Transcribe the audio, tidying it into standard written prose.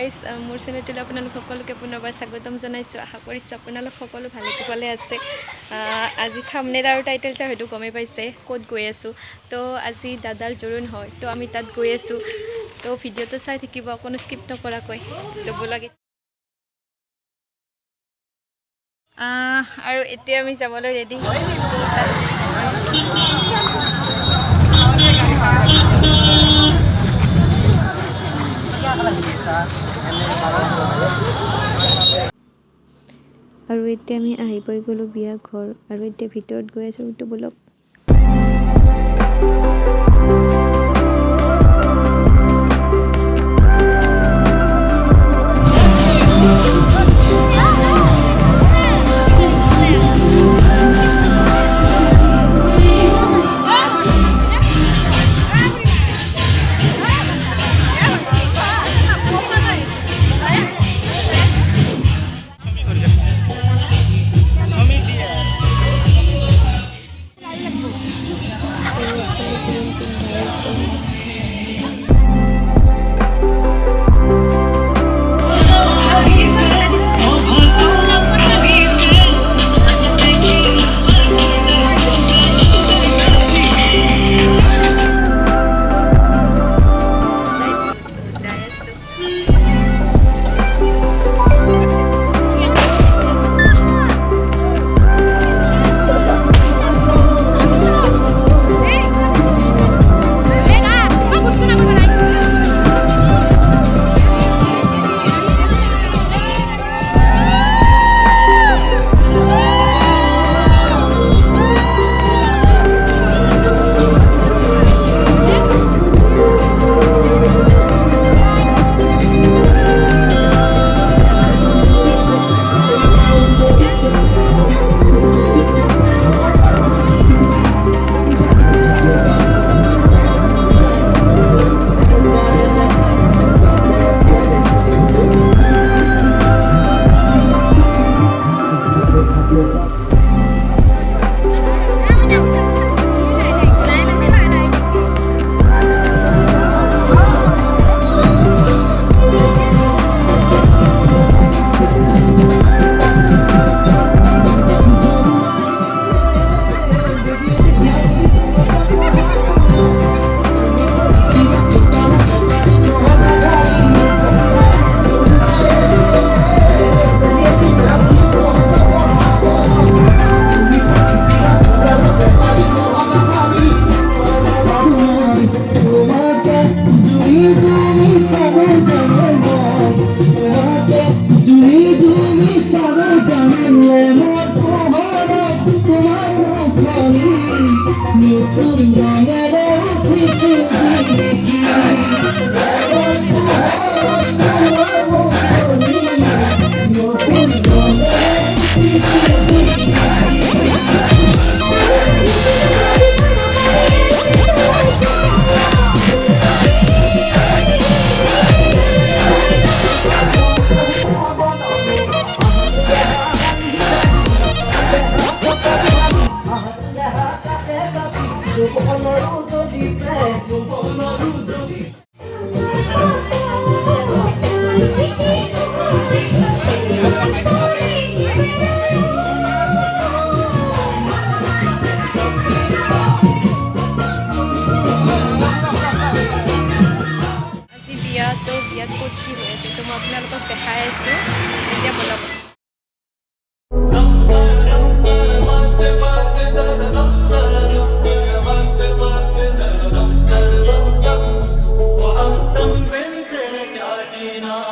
মোৰ চেনেলটোলৈ আপোনালোক সকলোকে পুনৰবাৰ স্বাগতম জনাইছোঁ। আশা কৰিছোঁ আপোনালোক সকলো ভালে কুশলে আছে। আজি থাম্বনেইল আৰু টাইটেল চাই হয়তো গমেই পাইছে ক'ত গৈ আছোঁ। তো আজি দাদাৰ জোৰোণ হয়, তো আমি তাত গৈ আছোঁ। তো ভিডিঅ'টো চাই থাকিব অকণো স্কিপ নকৰাকৈ। তো ব'লাগে। আৰু এতিয়া আমি যাবলৈ ৰেডি। আৰু এতিয়া আমি আহি পাই গ'লোঁ বিয়া ঘৰ, আৰু এতিয়া ভিতৰত গৈ আছোঁ। সেইটো ব'লক। বিয়াত ক'ত কি হৈ আছে তো মই আপোনালোকক দেখাই আছোঁ। এতিয়া ব'লক। No